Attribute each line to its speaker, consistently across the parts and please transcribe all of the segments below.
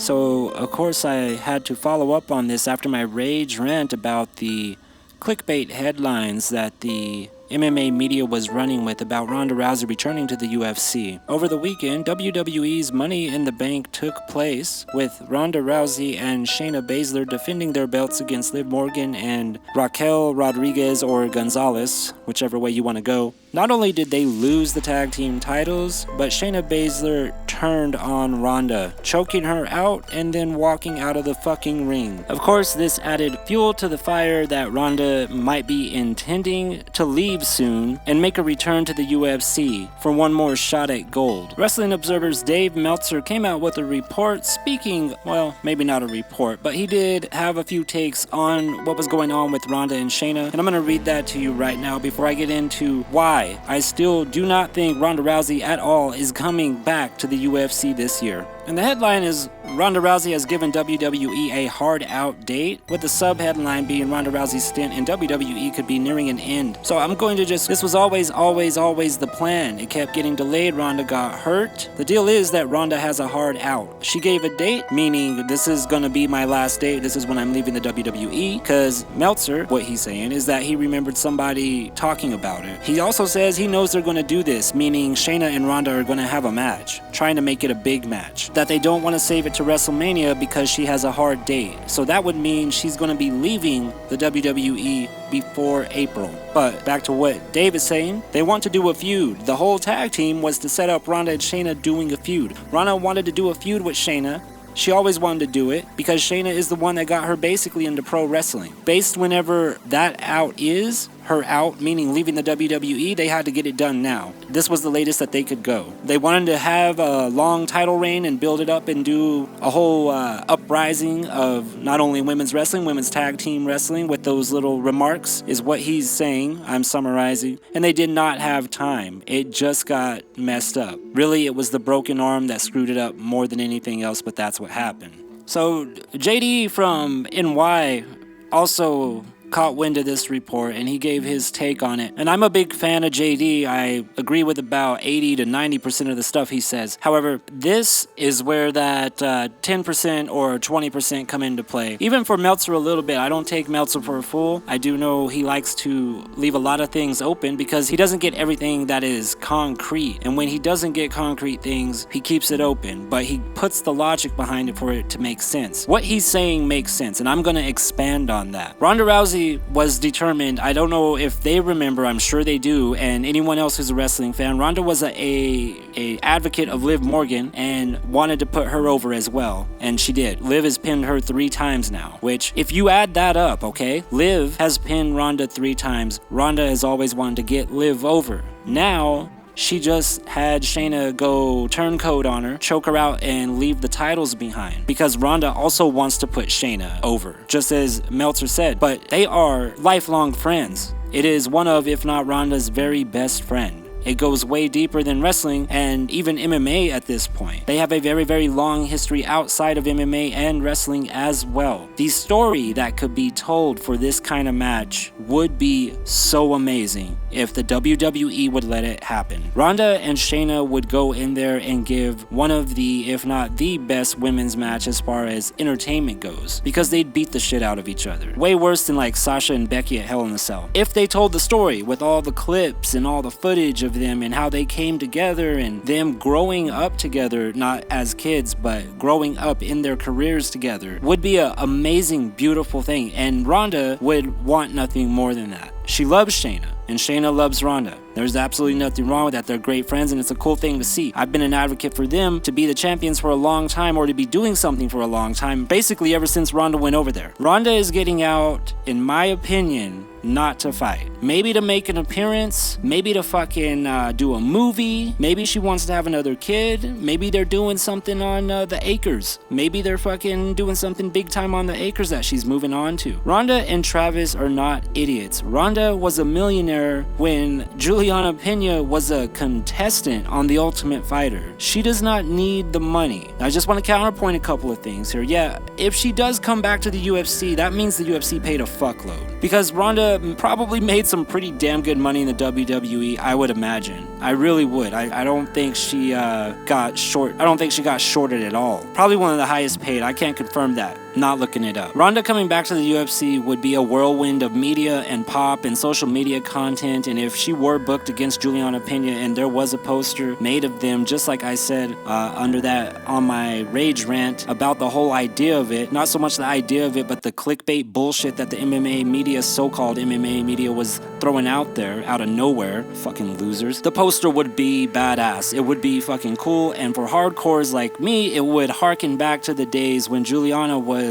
Speaker 1: So, of course, I had to follow up on this after my rage rant about the clickbait headlines that the MMA media was running with about Ronda Rousey returning to the UFC. Over the weekend, WWE's Money in the Bank took place, with Ronda Rousey and Shayna Baszler defending their belts against Liv Morgan and Raquel Rodriguez or Gonzalez, whichever way you want to go. Not only did they lose the tag team titles, but Shayna Baszler turned on Ronda, choking her out and then walking out of the fucking ring. Of course, this added fuel to the fire that Ronda might be intending to leave soon and make a return to the UFC for one more shot at gold. Wrestling Observer's Dave Meltzer came out with a report speaking, well, maybe not a report, but he did have a few takes on what was going on with Ronda and Shayna, and I'm going to read that to you right now before I get into why I still do not think Ronda Rousey at all is coming back to the UFC this year. And the headline is Ronda Rousey has given WWE a hard out date, with the sub-headline being Ronda Rousey's stint in WWE could be nearing an end. So I'm going to this was always the plan. It kept getting delayed. Ronda got hurt. The deal is that Ronda has a hard out. She gave a date, meaning this is going to be my last date. This is when I'm leaving the WWE, because Meltzer, what he's saying is that he remembered somebody talking about it. He also says he knows they're going to do this, meaning Shayna and Ronda are going to have a match, trying to make it a big match. That they don't want to save it to WrestleMania because she has a hard date. So that would mean she's going to be leaving the WWE before April. But back to what Dave is saying, they want to do a feud. The whole tag team was to set up Ronda and Shayna doing a feud. Ronda wanted to do a feud with Shayna. She always wanted to do it because Shayna is the one that got her basically into pro wrestling. Based whenever that out is, her out, meaning leaving the WWE, they had to get it done now. This was the latest that they could go. They wanted to have a long title reign and build it up and do a whole uprising of not only women's wrestling, women's tag team wrestling with those little remarks is what he's saying. I'm summarizing. And they did not have time. It just got messed up. Really, it was the broken arm that screwed it up more than anything else, but that's what happened. So JD from NY also caught wind of this report and he gave his take on it. And I'm a big fan of JD. I agree with about 80 to 90% of the stuff he says. However, this is where that 10% or 20% come into play. Even for Meltzer a little bit, I don't take Meltzer for a fool. I do know he likes to leave a lot of things open because he doesn't get everything that is concrete. And when he doesn't get concrete things, he keeps it open, but he puts the logic behind it for it to make sense. What he's saying makes sense, and I'm going to expand on that. Ronda Rousey was determined. I don't know if they remember, I'm sure they do, and anyone else who's a wrestling fan, Ronda was a advocate of Liv Morgan and wanted to put her over as well, and she did. Liv has pinned her 3 times now, which if you add that up, okay, Liv has pinned Ronda 3 times. Ronda has always wanted to get Liv over. Now she just had Shayna go turncoat on her, choke her out, and leave the titles behind. Because Ronda also wants to put Shayna over, just as Meltzer said. But they are lifelong friends. It is one of, if not Ronda's very best friend. It goes way deeper than wrestling and even MMA at this point. They have a very, very long history outside of MMA and wrestling as well. The story that could be told for this kind of match would be so amazing if the WWE would let it happen. Ronda and Shayna would go in there and give one of the, if not the best women's match as far as entertainment goes, because they'd beat the shit out of each other. Way worse than like Sasha and Becky at Hell in a Cell. If they told the story with all the clips and all the footage of them and how they came together and them growing up together, not as kids, but growing up in their careers together, would be an amazing, beautiful thing. And Ronda would want nothing more than that. She loves Shayna, and Shayna loves Ronda. There's absolutely nothing wrong with that. They're great friends, and it's a cool thing to see. I've been an advocate for them to be the champions for a long time, or to be doing something for a long time, basically ever since Ronda went over there. Ronda is getting out, in my opinion, not to fight. Maybe to make an appearance, maybe to fucking do a movie, maybe she wants to have another kid, maybe they're doing something on the acres, maybe they're fucking doing something big time on the acres that she's moving on to. Ronda and Travis are not idiots. Ronda was a millionaire when Juliana Peña was a contestant on The Ultimate Fighter. She does not need the money. I just want to counterpoint a couple of things here. Yeah, if she does come back to the UFC, that means the UFC paid a fuckload. Because Ronda Ronda probably made some pretty damn good money in the WWE, I would imagine. I really would. I don't think she got short. I don't think she got shorted at all. Probably one of the highest paid. I can't confirm that. Not looking it up. Ronda coming back to the UFC would be a whirlwind of media and pop and social media content, and if she were booked against Juliana Peña and there was a poster made of them, just like I said under that on my rage rant about the whole idea of it, not so much the idea of it, but the clickbait bullshit that the MMA media, so-called MMA media, was throwing out there out of nowhere. Fucking losers. The poster would be badass. It would be fucking cool, and for hardcores like me, it would harken back to the days when Juliana was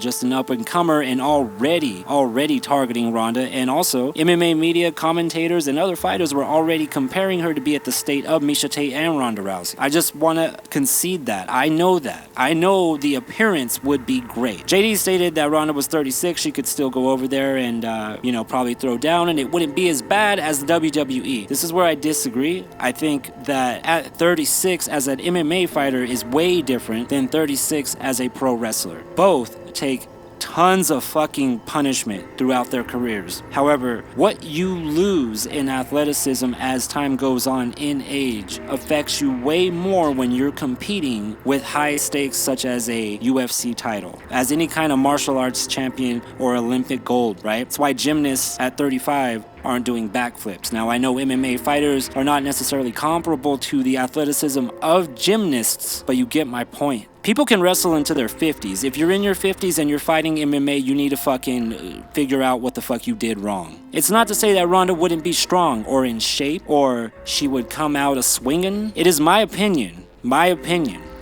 Speaker 1: just an up-and-comer and already targeting Ronda, and also MMA media, commentators, and other fighters were already comparing her to be at the state of Miesha Tate and Ronda Rousey. I just want to concede that. I know that. I know the appearance would be great. JD stated that Ronda was 36, she could still go over there and, probably throw down, and it wouldn't be as bad as the WWE. This is where I disagree. I think that at 36 as an MMA fighter is way different than 36 as a pro wrestler. Both take tons of fucking punishment throughout their careers. However, what you lose in athleticism as time goes on in age affects you way more when you're competing with high stakes such as a UFC title, as any kind of martial arts champion or Olympic gold, right? That's why gymnasts at 35 aren't doing backflips. Now, I know MMA fighters are not necessarily comparable to the athleticism of gymnasts, but you get my point. People can wrestle into their 50s. If you're in your 50s and you're fighting MMA, you need to fucking figure out what the fuck you did wrong. It's not to say that Ronda wouldn't be strong or in shape or she would come out a-swinging. It is my opinion.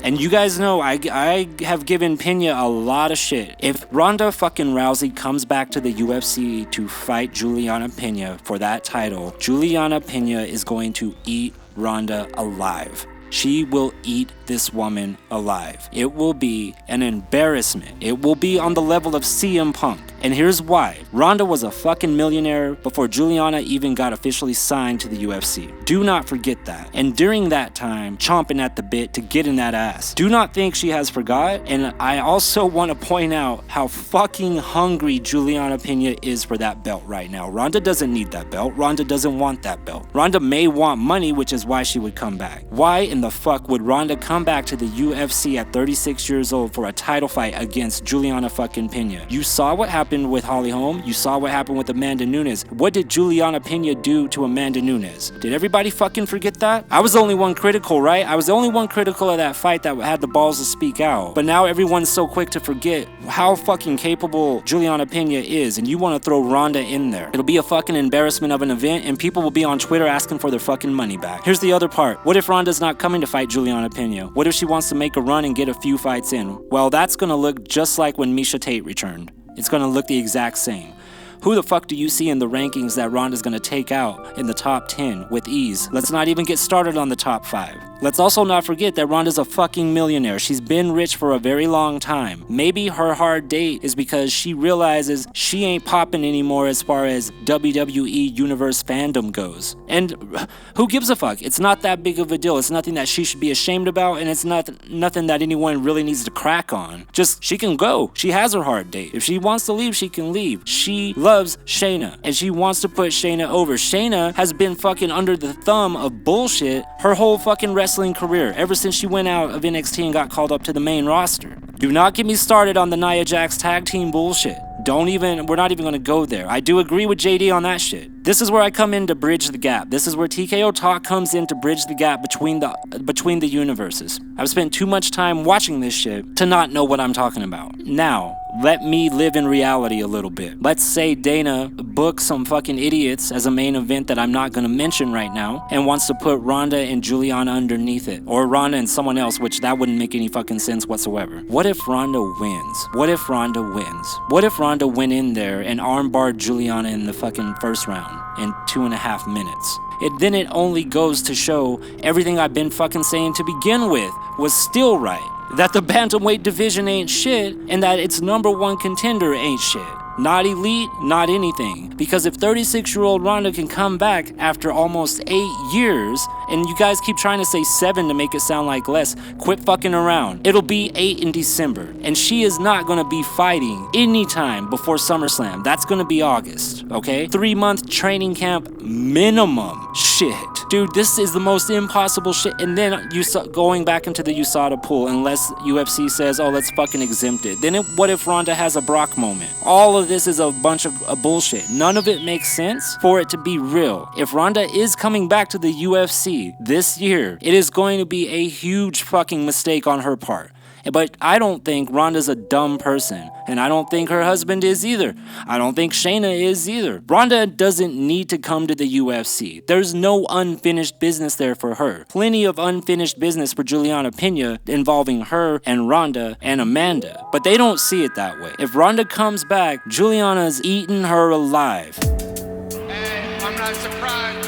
Speaker 1: And you guys know I have given Peña a lot of shit. If Ronda fucking Rousey comes back to the UFC to fight Juliana Peña for that title, Juliana Peña is going to eat Ronda alive. She will eat this woman alive. It will be an embarrassment. It will be on the level of CM Punk. And here's why. Ronda was a fucking millionaire before Juliana even got officially signed to the UFC. Do not forget that. And during that time, chomping at the bit to get in that ass. Do not think she has forgot. And I also want to point out how fucking hungry Juliana Peña is for that belt right now. Ronda doesn't need that belt. Ronda doesn't want that belt. Ronda may want money, which is why she would come back. Why in the fuck would Ronda come back to the UFC at 36 years old for a title fight against Juliana fucking Peña? You saw what happened with Holly Holm. You saw what happened with Amanda Nunes. What did Juliana Peña do to Amanda Nunes? Did everybody fucking forget that? I was the only one critical, right? I was the only one critical of that fight that had the balls to speak out. But now everyone's so quick to forget how fucking capable Juliana Peña is, and you want to throw Ronda in there. It'll be a fucking embarrassment of an event, and people will be on Twitter asking for their fucking money back. Here's the other part. What if Ronda's not coming to fight Juliana Peña? What if she wants to make a run and get a few fights in? Well, that's gonna look just like when Miesha Tate returned. It's gonna look the exact same. Who the fuck do you see in the rankings that Ronda's gonna take out in the top 10 with ease? Let's not even get started on the top 5. Let's also not forget that Ronda's a fucking millionaire. She's been rich for a very long time. Maybe her hard date is because she realizes she ain't popping anymore as far as WWE Universe fandom goes. And who gives a fuck? It's not that big of a deal. It's nothing that she should be ashamed about, and it's nothing that anyone really needs to crack on. Just, she can go. She has her hard date. If she wants to leave, she can leave. She loves Shayna, and she wants to put Shayna over. Shayna has been fucking under the thumb of bullshit her whole fucking wrestling career, ever since she went out of NXT and got called up to the main roster. Do not get me started on the Nia Jax tag team bullshit. We're not even gonna go there. I do agree with JD on that shit. This is where I come in to bridge the gap. This is where TKO Talk comes in to bridge the gap between the universes. I've spent too much time watching this shit to not know what I'm talking about. Now, let me live in reality a little bit. Let's say Dana books some fucking idiots as a main event that I'm not gonna mention right now and wants to put Ronda and Juliana underneath it. Or Ronda and someone else, which that wouldn't make any fucking sense whatsoever. What if Ronda wins? What if Ronda wins? What if Ronda went in there and armbarred Juliana in the fucking first round in 2.5 minutes? Then it only goes to show everything I've been fucking saying to begin with was still right. That the bantamweight division ain't shit, and that its number one contender ain't shit. Not elite, not anything. Because if 36-year-old Ronda can come back after almost 8 years And you guys keep trying to say 7 to make it sound like less. Quit fucking around. It'll be 8 in December. And she is not gonna be fighting anytime before SummerSlam. That's gonna be August, okay? 3-month training camp minimum. Shit. Dude, this is the most impossible shit. And then going back into the USADA pool, unless UFC says, oh, let's fucking exempt it. Then what if Ronda has a Brock moment? All of this is a bunch of bullshit. None of it makes sense for it to be real. If Ronda is coming back to the UFC this year, it is going to be a huge fucking mistake on her part. But I don't think Ronda's a dumb person, and I don't think her husband is either. I don't think Shayna is either. Ronda doesn't need to come to the UFC. There's no unfinished business there for her. Plenty of unfinished business for Juliana Peña involving her and Ronda and Amanda, but they don't see it that way. If Ronda comes back, Juliana's eating her alive.
Speaker 2: Hey, I'm not surprised.